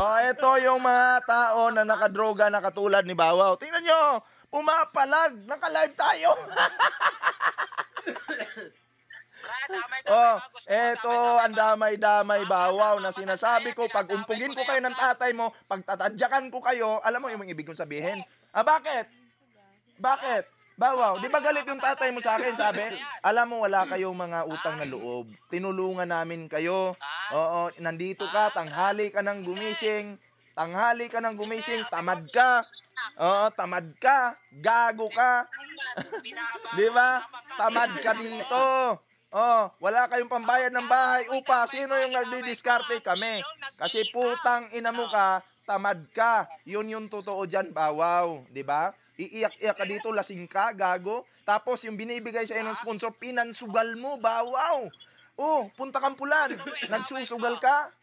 Oh, ito yung mga tao na nakadroga na katulad ni Bawaw. Tingnan nyo, pumapalag, naka-live tayo. Oh, eto ang damay-damay Bawaw na sinasabi ko, pag umpugin ko kayo ng tatay mo, pag tatadyakan ko kayo, alam mo yung ibig kong sabihin? Bakit? Bakit? Bawaw, di ba galit yung tatay mo sa akin, sabi? Alam mo, wala kayong mga utang na loob. Tinulungan namin kayo. Oo, nandito ka, tanghali ka nang gumising. Tanghali ka nang gumising, tamad ka. Oo, tamad ka. Gago ka. Di ba? Tamad ka dito. Oh, wala kayong pambayad ng bahay, upa. Sino yung nagdidiskarte? Kami. Kasi putang ina mo ka, tamad ka. Yun yung totoo dyan, Bawaw. Di ba? Iiyak-iyak ka dito, lasing ka, gago. Tapos yung binibigay sa ng sponsor, pinansugal mo, Bawaw. Oh, punta kang pulan. Nagsusugal ka?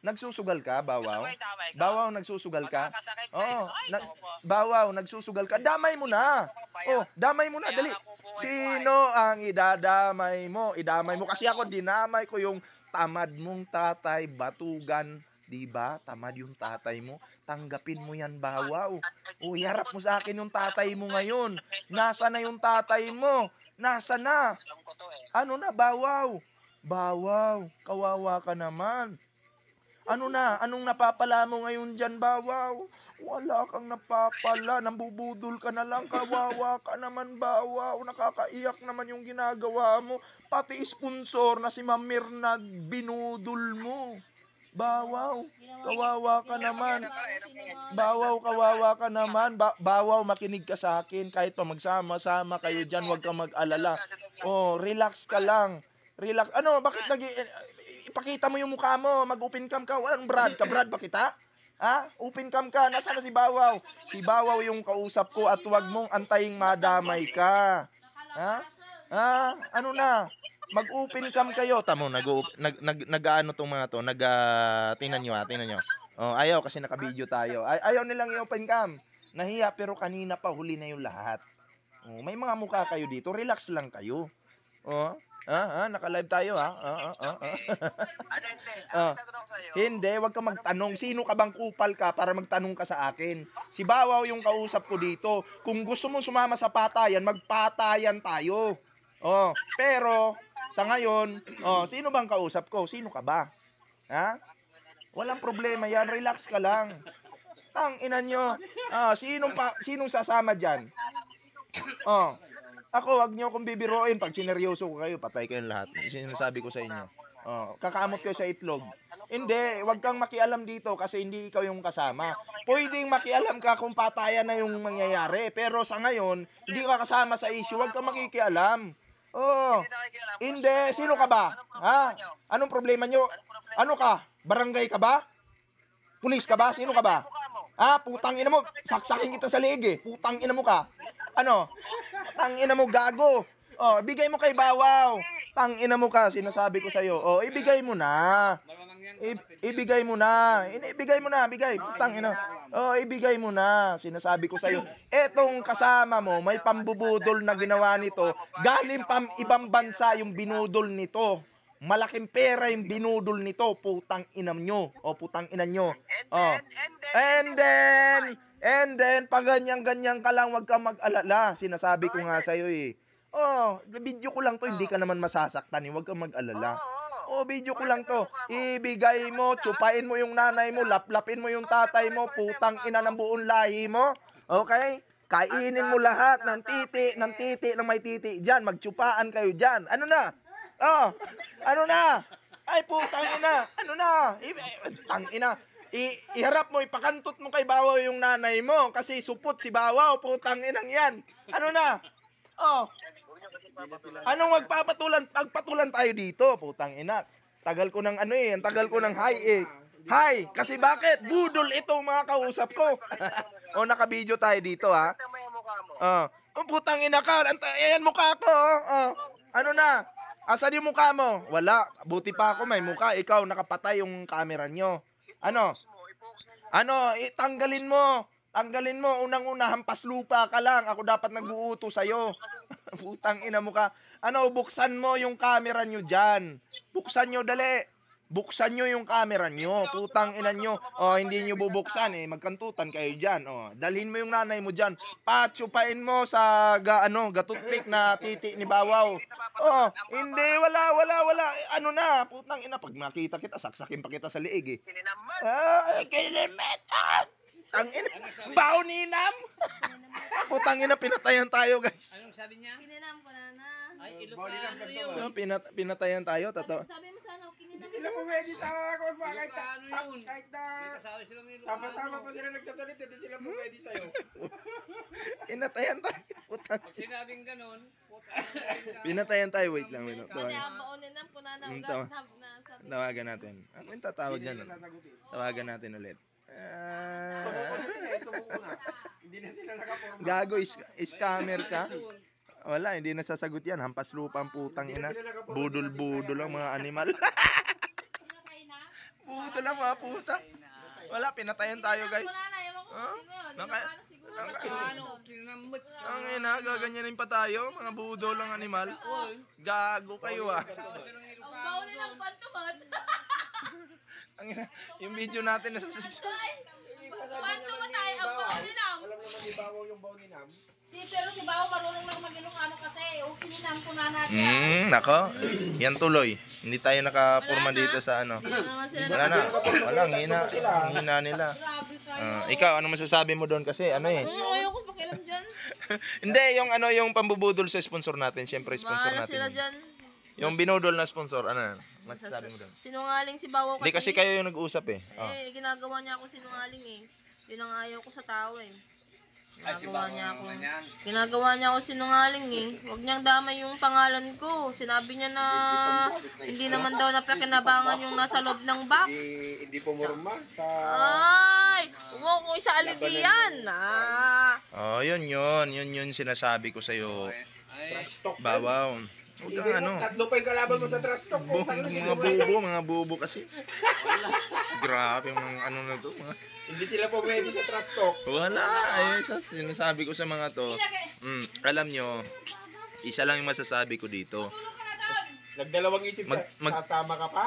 Nagsusugal ka, Bawaw? Bawaw, nagsusugal ka? Oo, Bawaw, nagsusugal ka? Damay mo na. Oh, damay mo na, dali. Sino ang idadamay mo? Idamay mo. Kasi ako, dinamay ko yung tamad mong tatay, batugan. Diba? Tamad yung tatay mo. Tanggapin mo yan, Bawaw. O, harap mo sa akin yung tatay mo ngayon. Nasa na yung tatay mo? Nasa na? Ano na, Bawaw? Bawaw, kawawa ka naman. Ano na? Anong napapala mo ngayon dyan, Bawaw? Wala kang napapala. Nambubudol ka na lang. Kawawa ka naman, Bawaw. Nakakaiyak naman yung ginagawa mo. Pati sponsor na si Ma'am Mirna, binudol mo. Bawaw, kawawa ka naman. Bawaw, kawawa ka naman. Bawaw, makinig ka sa akin. Kahit pa magsama-sama kayo dyan, huwag kang mag-alala. Oh, relax ka lang. Relax. Ano, bakit ipakita mo yung mukha mo, mag-open cam ka. Walang Brad ka, Brad ba kita? Ha? Open cam ka. Nasaan na si Bawaw? Si Bawaw yung kausap ko at huwag mong antaying madamay ka. Ha? Ano na? Mag-open cam kayo. Tamo, nag-ano tong mga to. Tingnan nyo tingnan nyo. Oh, ayaw kasi naka-video tayo. Ayaw nilang i-open cam. Nahiya pero kanina pa huli na yung lahat. Oh, may mga mukha kayo dito. Relax lang kayo. Oh, naka-live tayo ha. Hindi, wag ka magtanong. Sino ka bang kupal ka para magtanong ka sa akin? Si Bawaw yung kausap ko dito. Kung gusto mo sumama sa patayan, magpatayan tayo. Oh, pero sa ngayon, sino bang kausap ko? Sino ka ba? Ha? Walang problema yan. Relax ka lang. Tang ina nyo. Sinong sasama diyan? Oh. Ako, wag niyo akong bibiruin. Pag sineryoso ko kayo, patay kayong lahat. Sinasabi ko sa inyo. Oh, kakamot kayo sa itlog. Hindi, wag kang makialam dito kasi hindi ikaw yung kasama. Pwedeng makialam ka kung patayan na yung mangyayari. Pero sa ngayon, hindi ka kasama sa issue. Wag kang makikialam. Oh, hindi. Sino ka ba? Ha? Anong problema nyo? Ano ka? Barangay ka ba? Pulis ka ba? Sino ka ba? Putang ina mo. Saksakin kita sa liig eh. Putang ina mo ka. Ano? Tang ina mo gago. Oh, ibigay mo kay Bawaw. Tang ina mo ka, sinasabi ko sa iyo. Oh, ibigay mo na. Ibigay mo na. Ibigay mo na, bigay. Tang ina. Oh, ibigay mo na. Sinasabi ko sa iyo. Etong kasama mo, may pambubudol na ginawa nito. Galing pang ibang bansa yung binudol nito. Malaking pera yung binudol nito. Putang ina nyo. O, putang ina nyo. Oh. And then, pag ganyan-ganyan ka lang, wag kang mag-alala. Sinasabi ko nga sa'yo eh. Oh, video ko lang to, hindi ka naman masasaktan eh. Wag kang mag-alala. Oh, video ko lang to. Ibigay mo, tsupain mo yung nanay mo, laplapin mo yung tatay mo, putang ina ng buong lahi mo. Okay? Kainin mo lahat ng titi, ng may titi dyan. Magtsupaan kayo dyan. Ano na? Oh, ano na? Ay, putang ina. Ano na? Tang ina. Iharap mo, ipakantot mo kay Bawaw yung nanay mo kasi supot si Bawaw, putang inang yan. Ano na? Oh. Anong magpapatulan? Pagpatulan tayo dito, putang ina. Tagal ko ng ang tagal ko ng hi eh. Hi, kasi bakit? Budol ito mga kausap ko. Naka-video tayo dito ha. Putang ina ka. Ayan mukha ko. Ano na? Asan yung mukha mo? Wala. Buti pa ako may mukha. Ikaw, nakapatay yung camera nyo. Ano? Tanggalin mo. Tanggalin mo. Unang-una, hampas lupa ka lang. Ako dapat nag-uuto sa'yo. Putang ina mo ka. Buksan mo yung camera nyo dyan. Buksan nyo, dali. Buksan nyo yung camera nyo. Putang ina nyo. O, hindi nyo bubuksan eh. Magkantutan kayo dyan. O, dalhin mo yung nanay mo dyan. Patsupain mo sa gatutpik na titi ni Bawaw. O, hindi, wala. Ano na, putang ina. Pag makita kita, saksakin pa kita sa liig eh. Kinimet. Tangina. Baw ninam. Putang ina, pinatayan tayo guys. Anong sabi niya? Kininam ko na. Ay, Ilocano yun. Pinatayan tayo. Sabi mo sana, kininam Hindi sila pumedi sa kung bakit Ilocano yun. kahit na May kasama silang Ilocano. sama-sama pa sila nagsasalita, hindi sila pumedi sa'yo. Pinatayan tayo. Putang. Pag sinabing ganon, Pinatayan tayo. Wait lang. Kasi ang baonin ng punana Mm, ugat. tama. Sabi na. Tawagan natin. Ako yung tatawag dyan. Sasagutin. Tawagan natin ulit. Sumuko na sila sumuko na. Hindi na sila nakaporma. Gago, scammer ka? Wala, hindi nasasagot yan. Hampas lupa ang putang ina. Budol-budol lang mga animal. Budol lang mga puta. Wala, pinatayan tayo guys. Punana, ewan ko Ah? kung sino yun. Naka- Ilocano siguro. ano, kinamot ka. Ang ina, gaganyanin pa tayo. Mga budol lang animal. Gago kayo ah. Ang baonin ng pantumat. Ang ina, yung video natin nasa 6. Pantumat tayo, ang baonin ng. Alam naman ni Bawaw yung baw ni Nam. Pero si Bao marunong lang mag-Ilocano kasi. O kininam ko na natin. Nako. Yan tuloy. Hindi tayo nakapurma dito sa ano. Hindi naman sila Wala na. Wala, ang hina nila. Grabe kayo. Ikaw, ano masasabi mo doon kasi ano eh? Ayoko pakialam dyan. Hindi, yung pambubudol sa sponsor natin. Siyempre, sponsor Bahala natin. sila yun. dyan. Yung binudol na sponsor, ano yan? Masasabi mo doon? Sinungaling si Bawo Hindi kasi kayo yung nag-usap eh. Oh. Eh, ginagawa niya ako sinungaling eh. Yun ang ayaw ko sa tao eh. Ginagawa niya ako sinungaling eh. Huwag niyang damay yung pangalan ko. Sinabi niya na hindi naman daw napakinabangan yung nasa loob ng box. Hindi pumurma sa Ay! Huwag ko isa aligiyan. Oh, yun sinasabi ko sa'yo. trash talk. Bawaw. Huwag kang ano. Tatlo pa yung kalaban mo sa trash talk. Mga bubo kasi. Grabe, mga ano na to. Hindi sila pumedi sa trash talk. Wala. Ayun, sinasabi ko sa mga to. Alam nyo, isa lang yung masasabi ko dito. Nagdalawang isip ka, sasama ka pa?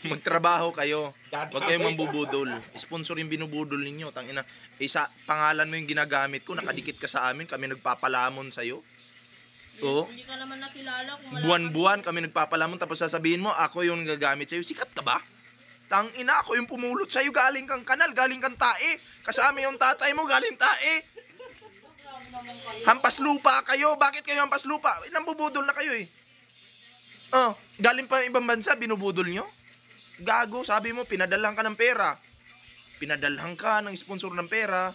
Magtrabaho kayo. Huwag kayong mambubudol. Sponsor yung binubudol ninyo. Tangina. Isa, pangalan mo yung ginagamit ko, nakadikit ka sa amin, kami nagpapalamon sa'yo. Oo. Hindi ka naman nakilala kung wala Buwan-buwan kami nagpapalamon, tapos sasabihin mo, ako yung gagamit sa'yo. Sikat ka ba? Tangina, ako yung pumulot sa'yo. Galing kang kanal, galing kang tae. Kasama yung tatay mo, galing tae. Hampas lupa kayo. Bakit kayo hampas lupa? Nambubudol na kayo eh. Oh, galing pa ibang bansa, binubudol nyo? Gago, sabi mo, pinadalhan ka ng pera. Pinadalhan ka ng sponsor ng pera.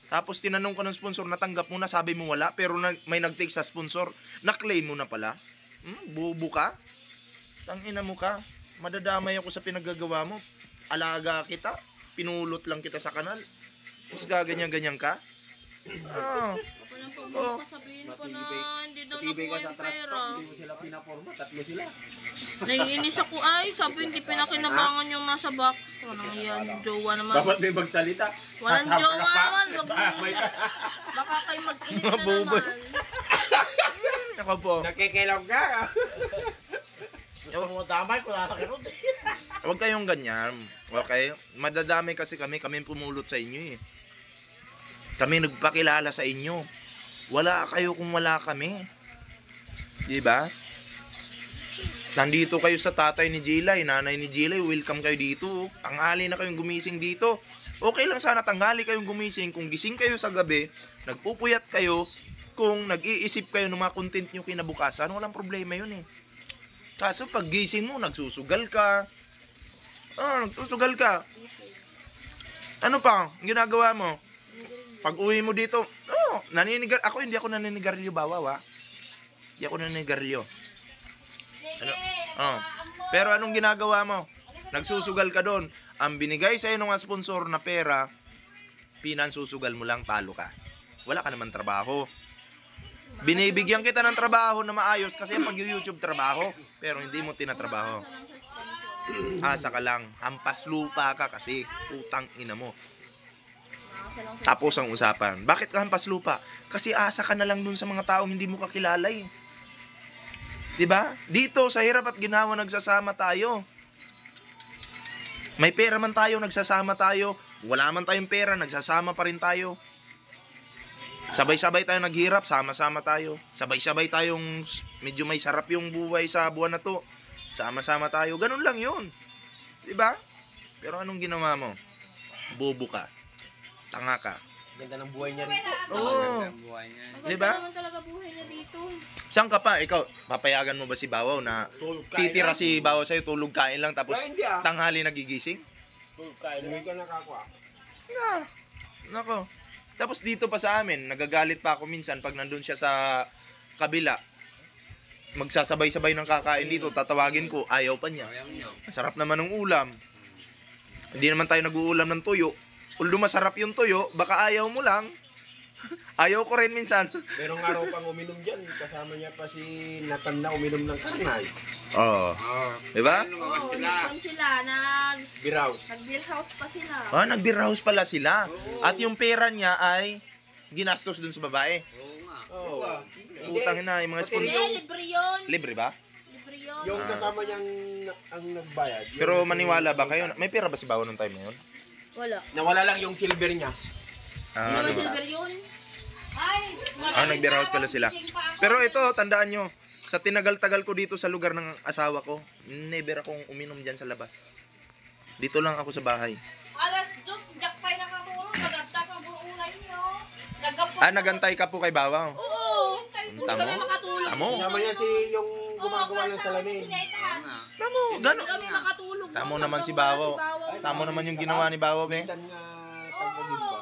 Tapos tinanong ko ng sponsor, natanggap mo na, sabi mo wala. Pero may nag-take sa sponsor, na-claim mo na pala. Bubo ka? Tangina mo ka. Madadamay ako sa pinagagawa mo. Alaga kita. Pinulot lang kita sa kanal. Tapos gaganyan-ganyan ka? Oh. Ako lang sabihin ko na hindi daw Matibay nakuha ka sa yung trash pera. talk, hindi mo sila pinaporma, tatlo sila. Naiinis ako ay, sabi hindi pinakinabangan yung nasa box. Walang yan, jowa naman. Dapat may magsalita. Walang Sasama jowa ka pa. naman, wag mo. Baka kayo mag-init na Mabuboy. naman. Ako po. Nakikilaw ka. Gusto mo damay kung nakakirot. Huwag kayong ganyan. Okay? Madadami kasi kami pumulot sa inyo eh. Kami nagpakilala sa inyo. Wala kayo kung wala kami. Diba? Nandito kayo sa tatay ni Jilay, nanay ni Jilay, welcome kayo dito. Tanghali na kayong gumising dito. Okay lang sana tanghali kayong gumising kung gising kayo sa gabi, nagpupuyat kayo, kung nag-iisip kayo ng mga content nyo kinabukasan, walang problema yun eh. Kaso pag gising mo, nagsusugal ka. Nagsusugal ka. Ano pa? Ginagawa mo? Pag uwi mo dito, naninigar. Hindi ako naninigarilyo, Bawaw, ha? Hindi ako naninigarilyo. Ano? Pero anong ginagawa mo? Nagsusugal ka doon. Ang binigay sa'yo ng sponsor na pera, pinansusugal mo lang, talo ka. Wala ka naman trabaho. Binibigyan kita ng trabaho na maayos kasi pag-YouTube trabaho, pero hindi mo tinatrabaho. Asa ka lang, hampas lupa ka kasi putang ina mo. Tapos ang usapan. Bakit ka hampas lupa? Kasi asa ka na lang dun sa mga taong hindi mo kakilala eh. 'Di ba? Dito sa hirap at ginawa nagsasama tayo. May pera man tayo, nagsasama tayo. Wala man tayong pera, nagsasama pa rin tayo. Sabay-sabay tayo naghirap, sama-sama tayo. Sabay-sabay tayong medyo may sarap yung buhay sa buwan na to. Sama-sama tayo. Ganun lang yun. Diba? Pero anong ginawa mo? Bobo ka. Tanga ka. Ganda ng buhay niya rito. Oo. Ang buhay niya. Maganda Diba? naman talaga buhay niya dito. Saan ka pa? Ikaw, papayagan mo ba si Bawaw na titira si Bawaw sa'yo, tulog kain lang, tapos Wala, hindi, ah. tanghali nagigising? Hindi ka nakakuha. Nga. Nako. Tapos dito pa sa amin, nagagalit pa ako minsan pag nandun siya sa kabila. Magsasabay-sabay ng kakain dito, tatawagin ko, ayaw pa niya. Ayaw niyo. Masarap naman ng ulam. Hindi naman tayo nag-uulam ng tuyo. Although masarap yung tuyo, baka ayaw mo lang. Ayaw ko rin minsan. Merong araw pang uminom dyan. Kasama niya pa si Nathan na uminom ng karnay. Oo. Oo. Diba? Ano Oo, naman sila? nagpon sila. Biraw. Nag-beer house pa sila. Nag-beer house pala sila. At yung pera niya ay ginastos dun sa babae. Oo nga. Oo. Utang na, yung mga Hindi, sponsor. libre yun. Libre ba? Libre yun. Yung kasama niyang ang nagbayad. Yung Pero si- maniwala ba kayo? May pera ba si Bawo nung time na yun? Wala. Nawala lang yung silver niya. Hindi naman Diba? silver yun. Nag-beer house pala sila. Pero ito, tandaan nyo, sa tinagal-tagal ko dito sa lugar ng asawa ko, never akong uminom dyan sa labas. Dito lang ako sa bahay. Alas 2, jakpay na kamuro, naganda ka buulay niyo. Nagantay ka po kay Bawaw. Oo. Hindi Tamo? kami makatulog. Tamo? Kasama niya si yung gumagawa ng salamin. Oo nga. Tamo, Hindi gano'n. kami makatulog. Tamo naman si Bawaw. Tamo naman yung ginawa ni Bawaw, be. Minsan nga tagpagin ba?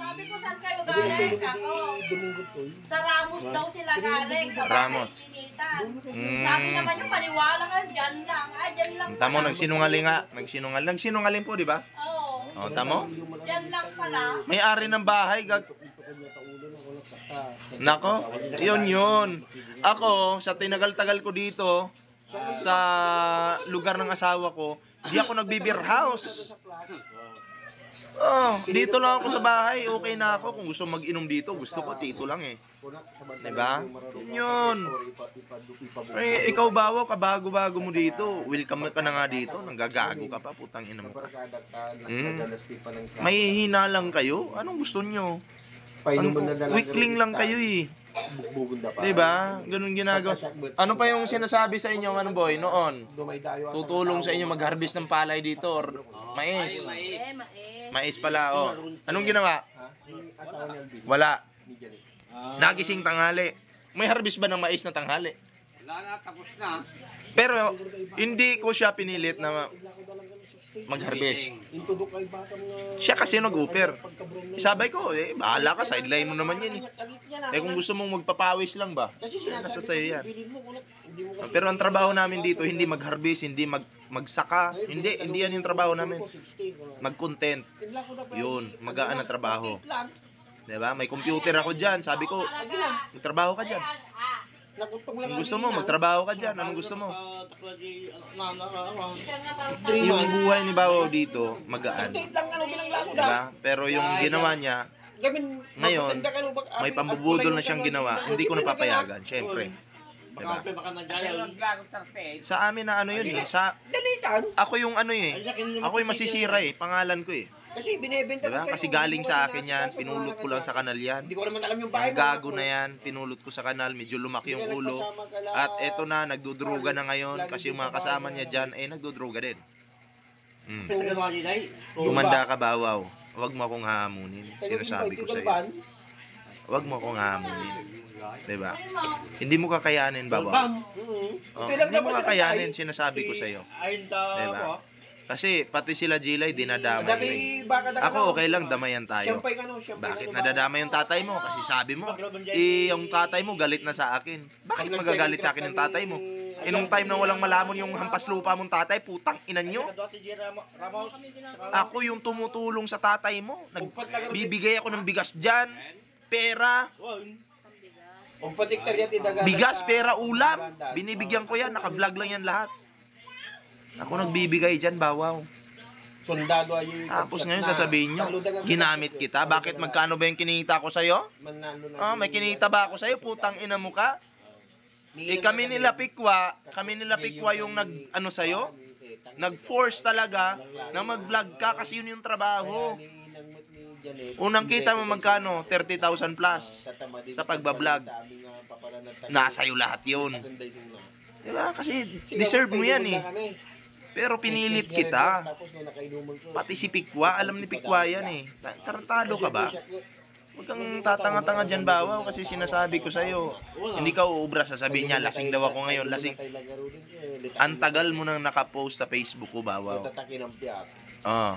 Sabi ko, saan kayo galing? Ako, Dumunggot ko. sa Ramos daw sila galing. Sa Ramos. bahay ni Tinitan. Sabi naman yung paniwala ka, dyan lang. Dyan lang Tamo, pala. nagsinungaling nga. Nagsinungaling po, di ba? Oo, Tamo? dyan lang pala. May-ari ng bahay, Nako, yun. Ako, sa tinagal-tagal ko dito, sa lugar ng asawa ko, di ako nagbe-beer house. Dito lang ako sa bahay, okay na ako. Kung gusto mag-inom dito, gusto ko dito lang eh. Diba? Yun. Ikaw Bawaw, kabago-bago mo dito. Welcome ka na nga dito. Nanggagago ka pa, putang ina mo ka. May hina lang kayo? Anong gusto nyo? Weakling lang kayo eh. Diba? Ganun ginagawa. Ano pa yung sinasabi sa inyo, ano boy, noon? Tutulong sa inyo mag-harvest ng palay dito or mais. Mais pala, oh. Anong ginawa? Wala. Nagising tanghali. May harvest ba ng mais na tanghali? Wala na, tapos na. Pero hindi ko siya pinilit na mag-harvest. Siya kasi nag-offer. Sabay ko, bahala ka, sideline mo naman yan eh. Kung gusto mong magpapawis lang ba? Nasa sayo yan. Pero ang trabaho namin dito, hindi mag-harvest, hindi magsaka. Hindi yan yung trabaho namin. Mag-content. Yun, magaan na trabaho. Diba? May computer ako dyan. Sabi ko, magtrabaho ka dyan. Kung gusto mo, magtrabaho ka dyan. Anong gusto mo? Yung buhay ni Bawaw dito, magaan. Diba? Pero yung ginawa niya, ngayon, may pambubudol na siyang ginawa. Hindi ko napapayagan, syempre. Diba? Sa amin na ano yun eh. Ako yung ano eh. Ako yung masisira eh. Pangalan ko eh. Kasi binebenta Diba? Kasi galing sa akin yan. Pinulot ko lang sa kanal yan. Hindi ko naman alam yung bahay Ang gago na yan. Pinulot ko sa kanal. Medyo lumaki yung ulo. At eto na, nagdudruga na ngayon. Kasi yung mga kasama niya dyan, nagdudruga din. Tumanda ka, Bawaw. Huwag mo akong hahamunin. Sinasabi ko sa'yo. Huwag mo akong hahamunin. Diba? Hindi mo kakayanin, Bawaw. Hindi mo kakayanin, sinasabi ko sa'yo. Diba? Kasi pati sila Jilay, dinadamay ko eh. Ako okay lang, damayan tayo. Bakit nadadamay yung tatay mo? Kasi sabi mo, yung tatay mo galit na sa akin. Bakit magagalit sa akin yung tatay mo? Nung time na walang malamon yung hampas lupa mong tatay, putang inan nyo. Ako yung tumutulong sa tatay mo. Nagbibigay ako ng bigas dyan, pera, bigas, pera, ulam. Binibigyan ko yan, naka-vlog lang yan lahat. Ako nagbibigay dyan, Bawaw. Sundalo ay yung Tapos ngayon sasabihin nyo, ginamit kita. Bakit magkano ba yung kinita ko sa'yo? May kinita ba ako sa'yo? Putang ina mo ka? Kami nila Pikwa yung nag-ano sa'yo? nag-force talaga na mag-vlog ka kasi yun yung trabaho. Unang kita mo magkano? 30,000 plus sa pagbablog. Nasa iyo lahat yun. Diba? Kasi deserve mo yan eh. Pero pinilit kita. Pati si Pikwa, alam ni Pikwa yan eh. Tarantado ka ba? Huwag kang tatanga-tanga dyan, Bawaw, kasi sinasabi ko sa'yo. Hindi ka uubra, sasabihin niya, lasing daw ako ngayon, lasing. Ang tagal mo nang nakapost sa Facebook ko, Bawaw. Oh.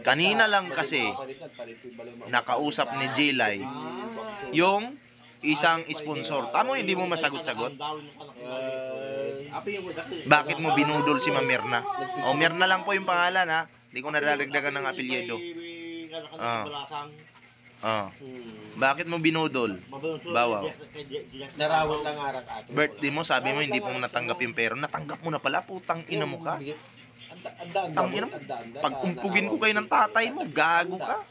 Kanina lang kasi, nakausap ni Jilay yung isang sponsor. Tamo, hindi mo masagot-sagot. Bakit mo binudol si Ma'am Mirna? O, Mirna lang po yung pangalan, ha? Hindi ko nadadagdagan ng apelyido. Bakit mo binudol? Bawaw. Narawat lang arak ato. Birthday mo, sabi mo hindi mo natanggap yung pera. Natanggap mo na pala, putang ina mo ka. Tang ina mo. Pag umpugin ko kayo ng tatay mo, gago ka.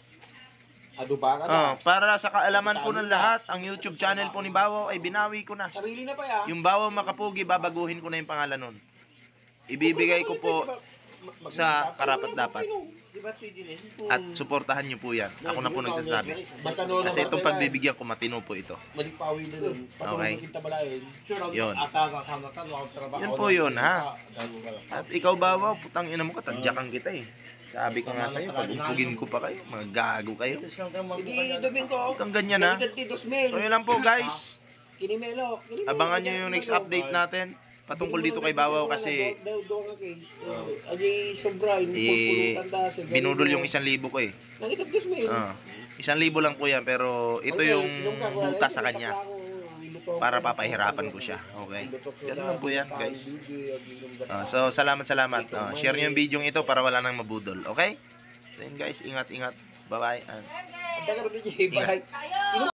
Aduba ka na. Para sa kaalaman po ng lahat, ang YouTube channel po ni Bawaw ay binawi ko na. Sarili na pa ya. Yung Bawaw Makapugi, babaguhin ko na yung pangalan nun. Ibibigay ko po sa karapat-dapat. At suportahan nyo po yan. Ako na po nagsasabi. Kasi itong pagbibigyan ko, matino po ito. Malikpawi na nun. Okay. Kita balayin. Yun. Yan po yun, ha? At ikaw, Bawaw, putang ina mo ka, tadyakan kita eh. Sabi ko nga sa'yo, pag upugin ko pa kayo, mga gago kayo. Hindi, Domingo. Huwag ganyan, ha? So yun lang po, guys. Kinimelo. Abangan nyo yung next update natin patungkol dito kay Bawaw kasi binudol yung 1,000 ko eh. 1,000 lang po yan, pero ito yung buta sa kanya para papahirapan ko siya. Okay? Ganun lang po yan, guys. So, salamat. Share nyo yung video ito para wala nang mabudol. Okay? So, yun guys, ingat. Bye-bye. Ang tagal rin niya, bye.